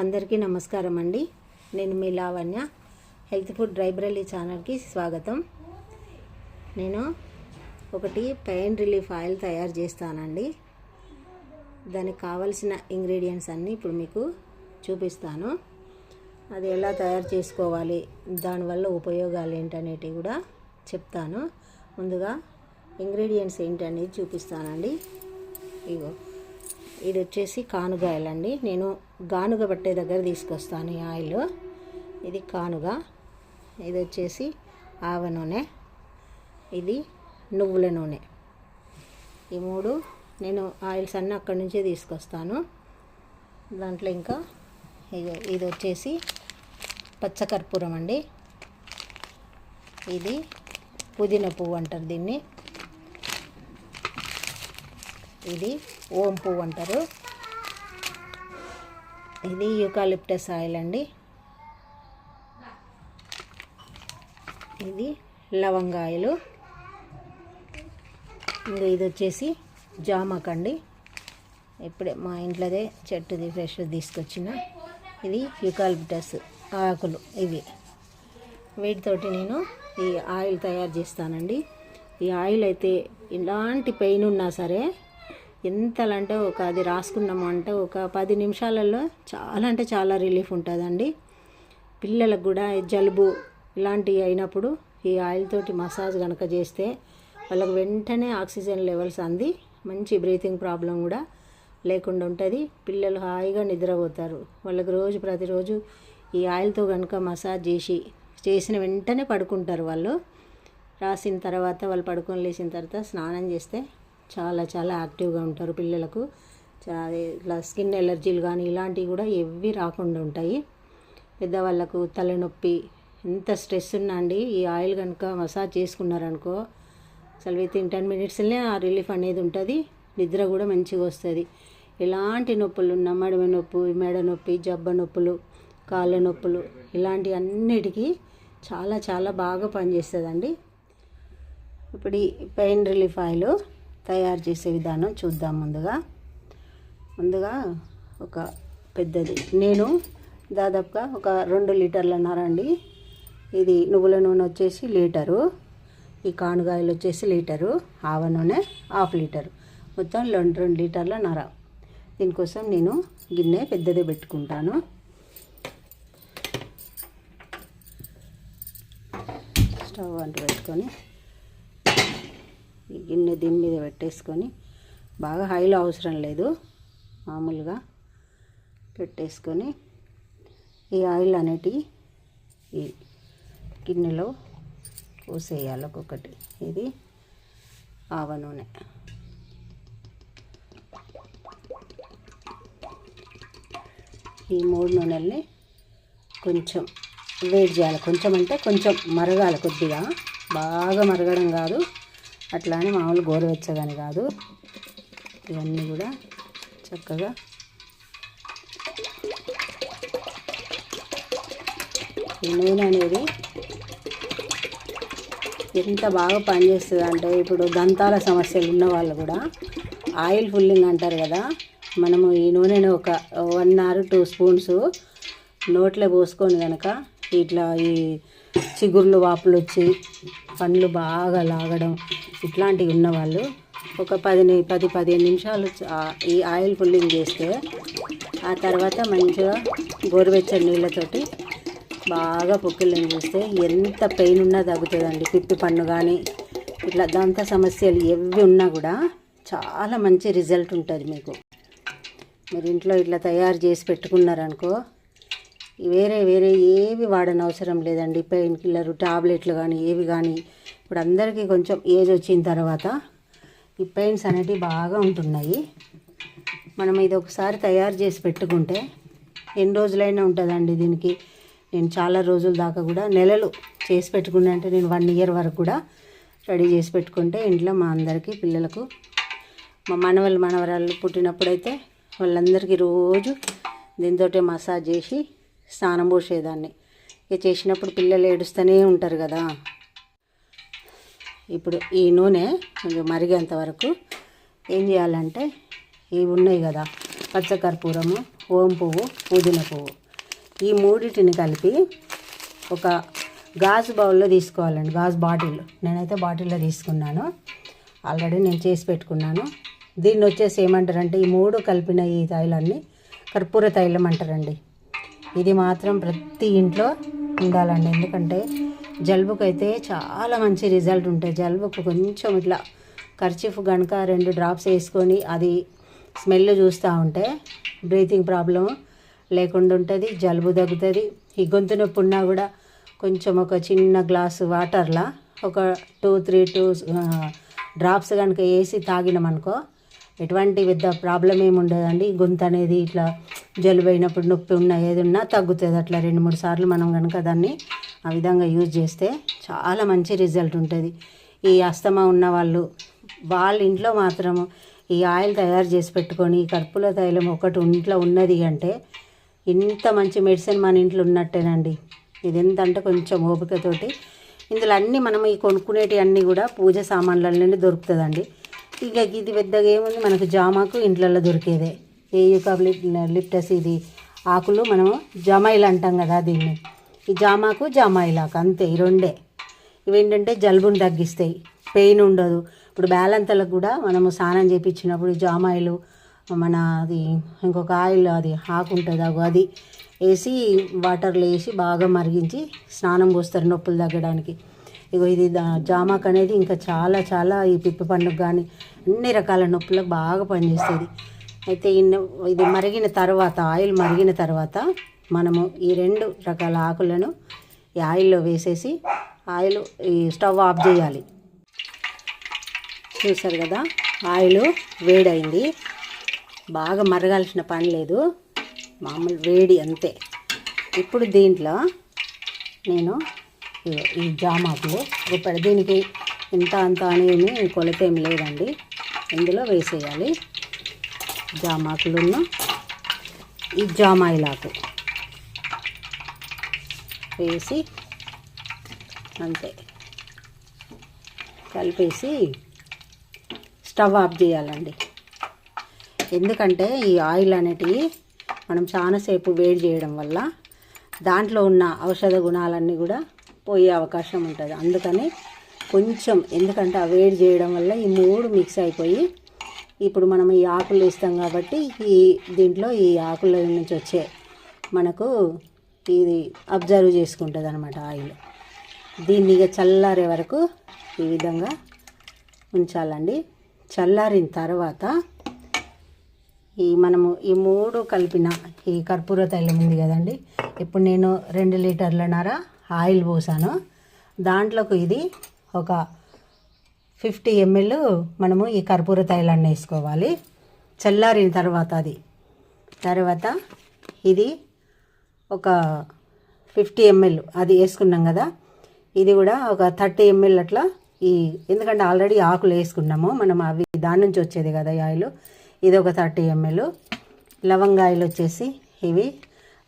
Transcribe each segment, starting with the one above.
అందరికీ నమస్కారం అండి. నేను మీ లావణ్య. హెల్త్ ఫుడ్ లైబ్రరీ ఛానల్కి స్వాగతం. నేను ఒకటి పెయిన్ రిలీఫ్ ఆయిల్ తయారు చేస్తానండి. దానికి కావలసిన ఇంగ్రీడియంట్స్ అన్నీ ఇప్పుడు మీకు చూపిస్తాను. అది ఎలా తయారు చేసుకోవాలి, దానివల్ల ఉపయోగాలు ఏంటనేటివి కూడా చెప్తాను. ముందుగా ఇంగ్రీడియంట్స్ ఏంటనేది చూపిస్తానండి. ఇగో ఇది వచ్చేసి కానుగాయలు అండి. నేను గానుగ పట్టే దగ్గర తీసుకొస్తాను ఈ ఆయిల్. ఇది కానుగ, ఇది వచ్చేసి ఆవ నూనె, ఇది నువ్వుల నూనె. ఈ మూడు నేను ఆయిల్స్ అన్నీ అక్కడి నుంచే తీసుకొస్తాను. దాంట్లో ఇంకా ఇది వచ్చేసి పచ్చకర్పూరం అండి. ఇది పుదీనా పువ్వు అంటారు దీన్ని. ఇది ఓం పువ్వు అంటారు. ఇది యూకాలిప్టస్ ఆయిల్ అండి. ఇది లవంగ ఆయిల్. ఇంకా ఇది వచ్చేసి జామకండి. ఇప్పుడే మా ఇంట్లోదే చెట్టుది ఫ్రెష్ తీసుకొచ్చిన. ఇది యూకాలిప్టస్ ఆకులు. ఇవి వీటితోటి నేను ఈ ఆయిల్ తయారు చేస్తానండి. ఈ ఆయిల్ అయితే ఎలాంటి పెయిన్ ఉన్నా సరే ఎంతలంటే అది రాసుకున్నాము అంటే ఒక 10 నిమిషాలలో చాలా అంటే చాలా రిలీఫ్ ఉంటుందండి. పిల్లలకు కూడా జలుబు ఇలాంటివి అయినప్పుడు ఈ ఆయిల్ తోటి మసాజ్ కనుక చేస్తే వాళ్ళకి వెంటనే ఆక్సిజన్ లెవెల్స్ అంది మంచి బ్రీతింగ్ ప్రాబ్లం కూడా లేకుండా ఉంటుంది. పిల్లలు హాయిగా నిద్రపోతారు. వాళ్ళకి ప్రతిరోజు ఈ ఆయిల్తో కనుక మసాజ్ చేసిన వెంటనే పడుకుంటారు. వాళ్ళు రాసిన తర్వాత వాళ్ళు పడుకొని లేచిన తర్వాత స్నానం చేస్తే చాలా చాలా యాక్టివ్గా ఉంటారు. పిల్లలకు ఇట్లా స్కిన్ ఎలర్జీలు కానీ ఇలాంటివి కూడా ఏవి రాకుండా ఉంటాయి. పెద్దవాళ్ళకు తలనొప్పి ఎంత స్ట్రెస్ ఉన్నా అండి ఈ ఆయిల్ కనుక మసాజ్ చేసుకున్నారనుకో అసలు వితిన్ 10 మినిట్స్లోనే ఆ రిలీఫ్ అనేది ఉంటుంది. నిద్ర కూడా మంచిగా వస్తుంది. ఎలాంటి నొప్పులు ఉన్నా మడమ నొప్పి, మెడ నొప్పి, జబ్బ నొప్పులు, కాళ్ళ నొప్పులు ఇలాంటి అన్నిటికీ చాలా చాలా బాగా పనిచేస్తుందండి. ఇప్పుడు ఈ పెయిన్ రిలీఫ్ ఆయిల్ తయారు చేసే విధానం చూద్దాం. ముందుగా ఒక పెద్దది నేను దాదాపుగా ఒక 2 లీటర్లన్నర అండి. ఇది నువ్వుల నూనె వచ్చేసి లీటరు, ఈ కానుగాయలు వచ్చేసి లీటరు, ఆవ నూనె 1/2 లీటరు, మొత్తం 2 లీటర్లన్నర. దీనికోసం నేను గిన్నె పెద్దదే పెట్టుకుంటాను. స్టవ్ అంటూ పెట్టుకొని ఈ గిన్నె దీని మీద పెట్టేసుకొని బాగా హైలో అవసరం లేదు, మామూలుగా పెట్టేసుకొని ఈ ఆయిల్ అనేటివి ఈ గిన్నెలో పోసేయాలి ఒక్కొక్కటి. ఇది ఆవ నూనె, ఈ 3 నూనెల్ని కొంచెం వేడి చేయాలి. కొంచెం అంటే కొంచెం మరగాలి, కొద్దిగా బాగా మరగడం కాదు, అట్లా అని మామూలు గోరువెచ్చగాని కాదు. ఇవన్నీ కూడా చక్కగా ఈ నూనె అనేది ఎంత బాగా పనిచేస్తుంది అంటే ఇప్పుడు దంతాల సమస్యలు ఉన్న వాళ్ళు కూడా ఆయిల్ ఫుల్లింగ్ అంటారు కదా, మనము ఈ నూనెను ఒక 1 or 2 స్పూన్స్ నోట్లో పోసుకొని కనుక ఇట్లా ఈ చిగుర్లు వాపులు వచ్చి పండ్లు బాగా లాగడం ఇట్లాంటివి ఉన్నవాళ్ళు ఒక 10-15 నిమిషాలు ఈ ఆయిల్ ఫుల్లింగ్ చేస్తే ఆ తర్వాత మంచిగా గోరువెచ్చని నీళ్ళతోటి బాగా పొక్కిళ్ళని చేస్తే ఎంత పెయిన్ ఉన్నా తగ్గుతుందండి. పిప్పి పన్ను కానీ ఇట్లా దంత సమస్యలు ఏవి ఉన్నా కూడా చాలా మంచి రిజల్ట్ ఉంటుంది మీకు. మీరు ఇంట్లో ఇట్లా తయారు చేసి పెట్టుకున్నారనుకో వేరే ఏవి వాడని అవసరం లేదండి. పెయిన్ కిల్లర్ టాబ్లెట్లు కానీ ఏవి కానీ ఇప్పుడు అందరికీ కొంచెం ఏజ్ వచ్చిన తర్వాత ఈ పెయిన్స్ అనేటివి బాగా ఉంటున్నాయి. మనం ఇది ఒకసారి తయారు చేసి పెట్టుకుంటే ఎన్ని రోజులైనా ఉంటుందండి. దీనికి నేను చాలా రోజుల దాకా కూడా నెలలు చేసి పెట్టుకున్నా అంటే నేను 1 year వరకు కూడా రెడీ చేసి పెట్టుకుంటే ఇంట్లో మా అందరికీ పిల్లలకు మా మనవరాళ్ళు పుట్టినప్పుడైతే వాళ్ళందరికీ రోజు దీంతో మసాజ్ చేసి స్నానం పోసేదాన్ని. ఇక చేసినప్పుడు పిల్లలు ఏడుస్తూనే ఉంటారు కదా. ఇప్పుడు ఈ నూనె కొంచెం మరిగేంత వరకు ఏం చేయాలంటే ఇవి ఉన్నాయి కదా పచ్చకర్పూరము, ఓం పువ్వు, పుదీనా పువ్వు, ఈ మూడింటిని కలిపి ఒక గాజు బౌల్లో తీసుకోవాలండి. గాజు బాటిల్, నేనైతే బాటిల్లో తీసుకున్నాను. ఆల్రెడీ నేను చేసి పెట్టుకున్నాను. దీన్ని వచ్చేసి ఏమంటారంటే ఈ మూడు కలిపిన ఈ తైలాన్ని కర్పూర తైలం అంటారండి. ఇది మాత్రం ప్రతి ఇంట్లో ఉండాలండి. ఎందుకంటే జలుబుకైతే చాలా మంచి రిజల్ట్ ఉంటాయి. జలుబుకు కొంచెం ఇట్లా కర్చీఫ్ కనుక 2 డ్రాప్స్ వేసుకొని అది స్మెల్ చూస్తూ ఉంటే బ్రీతింగ్ ప్రాబ్లం లేకుండా ఉంటుంది, జలుబు తగ్గుతుంది. ఈ గొంతు నొప్పి ఉన్నా కూడా కొంచెం ఒక చిన్న గ్లాసు వాటర్లా ఒక 2-3 డ్రాప్స్ కనుక వేసి తాగినామనుకో ఎటువంటి పెద్ద ప్రాబ్లం ఏమి ఉండదండి. గొంతు అనేది ఇట్లా జలుబు అయినప్పుడు నొప్పి ఉన్నా ఏది ఉన్నా తగ్గుతుంది. అట్లా 2-3 సార్లు మనం కనుక దాన్ని ఆ విధంగా యూజ్ చేస్తే చాలా మంచి రిజల్ట్ ఉంటుంది. ఈ అస్తమా ఉన్న వాళ్ళ ఇంట్లో మాత్రము ఈ ఆయిల్ తయారు చేసి పెట్టుకొని కర్పూర తైలం ఒకటి ఇంట్లో ఉన్నది అంటే ఇంత మంచి మెడిసిన్ మన ఇంట్లో ఉన్నట్టేనండి. ఇది ఎంతంటే కొంచెం ఓపికతోటి ఇందులో అన్నీ మనం ఈ కొనుక్కునేటి అన్నీ కూడా పూజ సామాన్లలోనే దొరుకుతుందండి. ఇక ఇది పెద్దగా ఏముంది, మనకు జామాకు ఇంట్లలో దొరికేదే. ఏ యూకాలిప్టస్ ఇది ఆకులు మనము జమాయిల్ అంటాం కదా దీన్ని. ఈ జామాకు జామాయిలాకు అంతే, ఈ రెండే. ఇవేంటంటే జలుబుని తగ్గిస్తాయి, పెయిన్ ఉండదు. ఇప్పుడు బేలంతలకు కూడా మనము స్నానం చేయించినప్పుడు జామాయిలు మన అది ఇంకొక ఆయిల్ అది ఆకు ఉంటుంది అది వేసి వాటర్లో వేసి బాగా మరిగించి స్నానం పోస్తారు నొప్పులు తగ్గడానికి. ఇగో ఇది జామాకు అనేది ఇంకా చాలా చాలా ఈ పిప్పి పండుగ కానీ అన్ని రకాల నొప్పులకు బాగా పనిచేస్తుంది. అయితే ఇది మరిగిన తర్వాత, ఆయిల్ మరిగిన తర్వాత మనము ఈ 2 రకాల ఆకులను ఈ ఆయిల్లో వేసేసి ఈ స్టవ్ ఆఫ్ చేయాలి. చూసారు కదా, ఆయిల్ వేడైంది. బాగా మరగాల్సిన పని లేదు, మామూలు వేడి అంతే. ఇప్పుడు దీంట్లో నేను ఈ జామాకులు దీనికి ఇంత అంత అనేది కొలత ఏమి లేదండి, ఇందులో వేసేయాలి. జామాకులను ఈ జామాయిలాకు వేసి అంతే కలిపేసి స్టవ్ ఆఫ్ చేయాలండి. ఎందుకంటే ఈ ఆయిల్ అనేటివి మనం చాలాసేపు వేడి చేయడం వల్ల దాంట్లో ఉన్న ఔషధ గుణాలన్నీ కూడా పోయే అవకాశం ఉంటుంది. అందుకని కొంచెం, ఎందుకంటే ఆ వేడి చేయడం వల్ల ఈ 3 మిక్స్ అయిపోయి ఇప్పుడు మనం ఈ ఆకులు వేస్తాం కాబట్టి దీంట్లో ఈ ఆకుల నుంచి వచ్చే మనకు ఇది అబ్జర్వ్ చేసుకుంటుంది అన్నమాట ఆయిల్. దీన్ని ఇక చల్లారే వరకు ఈ విధంగా ఉంచాలండి. చల్లారిన తర్వాత మనము ఈ 3 కలిపిన ఈ కర్పూర తైలం ఉంది కదండి, ఇప్పుడు నేను 2 లీటర్లన్నర ఆయిల్ పోసాను. దాంట్లోకి ఇది ఒక 50 ml మనము ఈ కర్పూర తైలాన్ని వేసుకోవాలి. చల్లారిన తర్వాత ఇది ఒక 50 ml అది వేసుకున్నాం కదా, ఇది కూడా ఒక 30 ml అట్లా ఎందుకంటే ఆల్రెడీ ఆకులు వేసుకున్నాము మనం, అవి దాని నుంచి వచ్చేది కదా ఈ ఆయిల్. ఇది ఒక 30 ml. లవంగాయలు వచ్చేసి ఇవి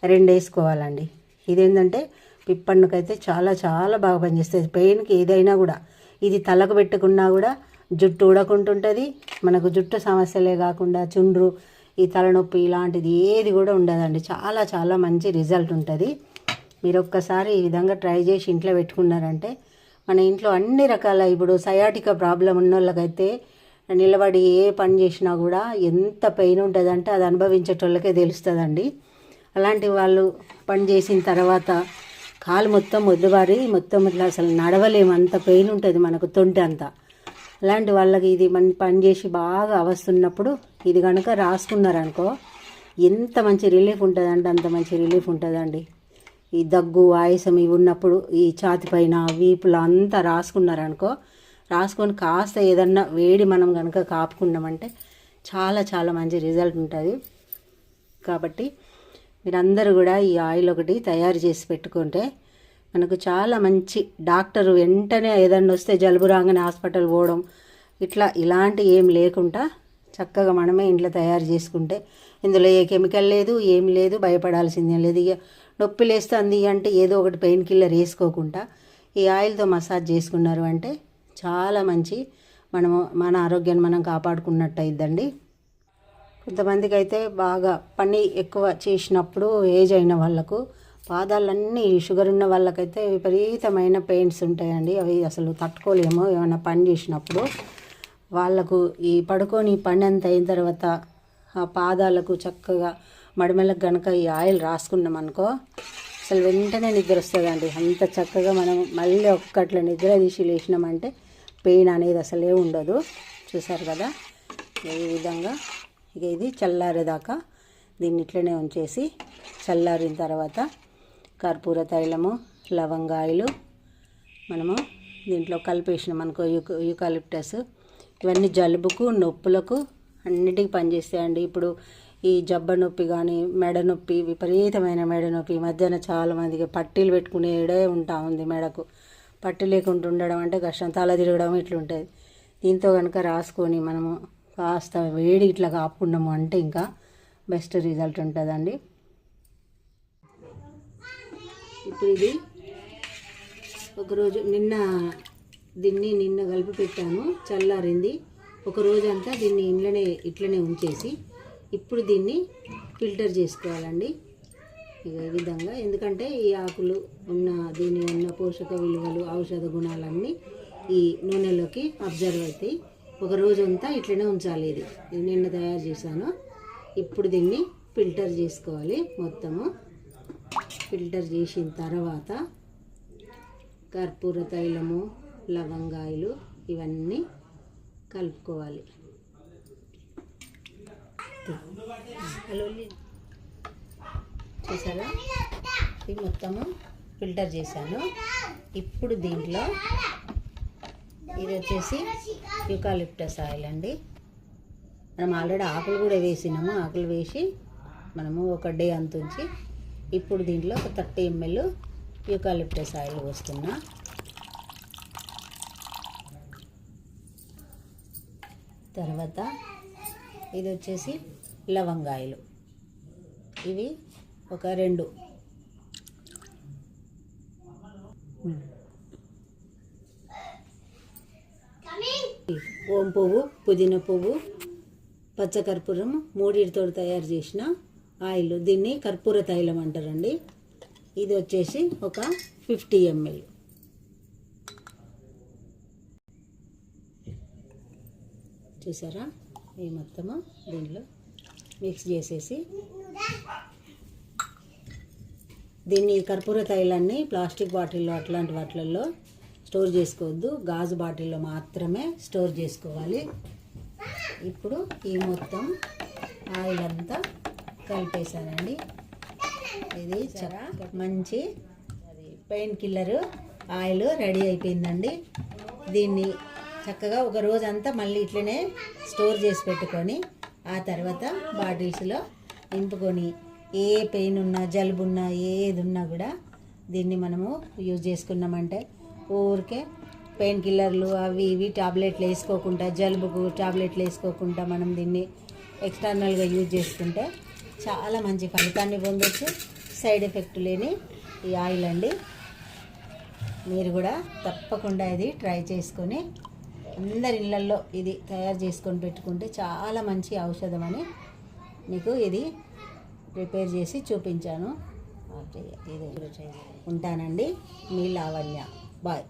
2 వేసుకోవాలండి. ఇదేంటంటే పిప్పన్నుకైతే చాలా చాలా బాగా పనిచేస్తుంది. పెయిన్కి ఏదైనా కూడా ఇది తలకు పెట్టుకున్నా కూడా జుట్టు ఊడకుంటుంటుంది. మనకు జుట్టు సమస్యలే కాకుండా చుండ్రు, ఈ తలనొప్పి ఇలాంటిది ఏది కూడా ఉండదండి. చాలా చాలా మంచి రిజల్ట్ ఉంటుంది. మీరు ఒక్కసారి ఈ విధంగా ట్రై చేసి ఇంట్లో పెట్టుకున్నారంటే మన ఇంట్లో అన్ని రకాల, ఇప్పుడు సయాటికా ప్రాబ్లం ఉన్న వాళ్ళకైతే నిలబడి ఏ పని చేసినా కూడా ఎంత పెయిన్ ఉంటుందంటే అది అనుభవించేటోళ్ళకే తెలుస్తుందండి. అలాంటి వాళ్ళు పని చేసిన తర్వాత కాలు మొత్తం మొద్దుబారి మొత్తం ఇట్లా అసలు నడవలేము, అంత పెయిన్ ఉంటుంది మనకు తొంటి అంతా. అలాంటి వాళ్ళకి ఇది పని చేసి బాగా అవస్తున్నప్పుడు ఇది కనుక రాసుకున్నారనుకో ఎంత మంచి రిలీఫ్ ఉంటుందంటే అంత మంచి రిలీఫ్ ఉంటుందండి. ఈ దగ్గు, ఆయాసం ఇవి ఉన్నప్పుడు ఈ ఛాతి పైన, వీపులో అంతా రాసుకున్నారనుకో, రాసుకొని కాస్త ఏదన్నా వేడి మనం కనుక కాపుకున్నామంటే చాలా చాలా మంచి రిజల్ట్ ఉంటుంది. కాబట్టి మీరందరూ కూడా ఈ ఆయిల్ ఒకటి తయారు చేసి పెట్టుకుంటే మనకు చాలా మంచి. డాక్టరు వెంటనే ఏదన్నా వస్తే జలుబు రాగానే హాస్పిటల్ పోవడం ఇలాంటి ఏం లేకుండా చక్కగా మనమే ఇంట్లో తయారు చేసుకుంటే ఇందులో ఏ కెమికల్ లేదు, ఏం లేదు, భయపడాల్సిందేం లేదు. ఇక నొప్పి లేస్తుంది అంటే ఏదో ఒకటి పెయిన్ కిల్లర్ వేసుకోకుండా ఈ ఆయిల్తో మసాజ్ చేసుకున్నారు అంటే చాలా మంచి మన ఆరోగ్యాన్ని మనం కాపాడుకున్నట్టు అయిద్దండి. కొంతమందికి అయితే బాగా పని ఎక్కువ చేసినప్పుడు ఏజ్ అయిన వాళ్ళకు పాదాలన్నీ షుగర్ ఉన్న వాళ్ళకైతే విపరీతమైన పెయిన్స్ ఉంటాయండి. అవి అసలు తట్టుకోలేము ఏమైనా పని చేసినప్పుడు. వాళ్ళకు ఈ పడుకొని పని అంత అయిన తర్వాత ఆ పాదాలకు చక్కగా మడిమెలకు కనుక ఈ ఆయిల్ రాసుకున్నాం అనుకో అసలు వెంటనే నిద్ర వస్తుందండి. అంత చక్కగా మనం మళ్ళీ ఒక్కట్ల నిద్ర తీసి లేచినామంటే పెయిన్ అనేది అసలే ఉండదు. చూసారు కదా ఈ విధంగా. ఇక ఇది చల్లారేదాకా దీన్ని ఇట్లనే ఉంచేసి చల్లారిన తర్వాత కర్పూర తైలము, లవంగాయలు మనము దీంట్లో కలిపేసినాం అనుకో యూకాలిప్టస్, ఇవన్నీ జలుబుకు నొప్పులకు అన్నిటికీ పనిచేస్తాయండి. ఇప్పుడు ఈ జబ్బ నొప్పి కానీ మెడ నొప్పి, విపరీతమైన మెడ నొప్పి ఈ మధ్యన చాలామందికి పట్టీలు పెట్టుకునేడే ఉంటా ఉంది. మెడకు పట్టీ లేకుండా ఉండడం అంటే కష్టం, తల తిరగడం ఇట్లుంటుంది. దీంతో కనుక రాసుకొని మనము కాస్త వేడి ఇట్లా కాపుకున్నాము అంటే ఇంకా బెస్ట్ రిజల్ట్ ఉంటుందండి. ఇప్పుడు ఇది ఒకరోజు నిన్న కలిపి పెట్టాను, చల్లారింది. ఒక రోజు అంతా దీన్ని ఇట్లనే ఉంచేసి ఇప్పుడు దీన్ని ఫిల్టర్ చేసుకోవాలండి. ఇక ఈ విధంగా, ఎందుకంటే ఈ ఆకులు దీని ఉన్న పోషక విలువలు, ఔషధ గుణాలన్నీ ఈ నూనెలోకి అబ్జర్వ్ అవుతాయి. ఒక రోజు అంతా ఇట్లనే ఉంచాలి. ఇది నిన్న తయారు చేశాను. ఇప్పుడు దీన్ని ఫిల్టర్ చేసుకోవాలి. మొత్తము ఫిల్టర్ చేసిన తర్వాత కర్పూర తైలము, లవంగాయలు ఇవన్నీ కలుపుకోవాలి. చూసారా, ఇది మొత్తము ఫిల్టర్ చేశాను. ఇప్పుడు దీంట్లో ఇది వచ్చేసి యూకాలిప్టస్ ఆయిల్ అండి. మనం ఆల్రెడీ ఆకులు కూడా వేసినాము. ఆకులు వేసి మనము ఒక డే అంత ఉంచి ఇప్పుడు దీంట్లో ఒక 30 ml యూకాలిప్టస్ ఆయిల్ పోస్తున్నా. తర్వాత ఇది వచ్చేసి లవంగాయలు, ఇవి ఒక 2. ఓం పువ్వు, పుదీనా పువ్వు, పచ్చకర్పూరం మూడిటితో తయారు చేసిన ఆయిల్, దీన్ని కర్పూర తైలం అంటారండి. ఇది వచ్చేసి ఒక 50 ml. చూసారా, ఈ మొత్తము దీంట్లో మిక్స్ చేసేసి దీన్ని కర్పూర తైలాన్ని ప్లాస్టిక్ బాటిల్లో అట్లాంటి వాటిల్లో స్టోర్ చేసుకోవద్దు, గాజు బాటిల్లో మాత్రమే స్టోర్ చేసుకోవాలి. ఇప్పుడు ఈ మొత్తం ఆయిల్ అంతా కలిపేసానండి. ఇది చాలా మంచి పెయిన్ కిల్లర్ ఆయిల్ రెడీ అయిపోయిందండి. దీన్ని చక్కగా ఒక రోజంతా మళ్ళీ ఇట్లనే స్టోర్ చేసి పెట్టుకొని ఆ తర్వాత బాటిల్స్లో నింపుకొని ఏ పెయిన్ ఉన్నా, జలుబు ఉన్నా, ఏది ఉన్నా కూడా దీన్ని మనము యూజ్ చేసుకున్నామంటే ఊరికే పెయిన్ కిల్లర్లు అవి ఇవి టాబ్లెట్లు వేసుకోకుండా, జలుబుకు టాబ్లెట్లు వేసుకోకుండా మనం దీన్ని ఎక్స్టర్నల్గా యూజ్ చేసుకుంటే చాలా మంచి ఫలితాన్ని పొందొచ్చు. సైడ్ ఎఫెక్ట్ లేని ఈ ఆయిల్ అండి. మీరు కూడా తప్పకుండా ఇది ట్రై చేసుకొని అందరి ఇళ్ళల్లో ఇది తయారు చేసుకొని పెట్టుకుంటే చాలా మంచి ఔషధం అని మీకు ఇది ప్రిపేర్ చేసి చూపించాను. ఉంటానండి, మీ లావణ్య. బాయ్.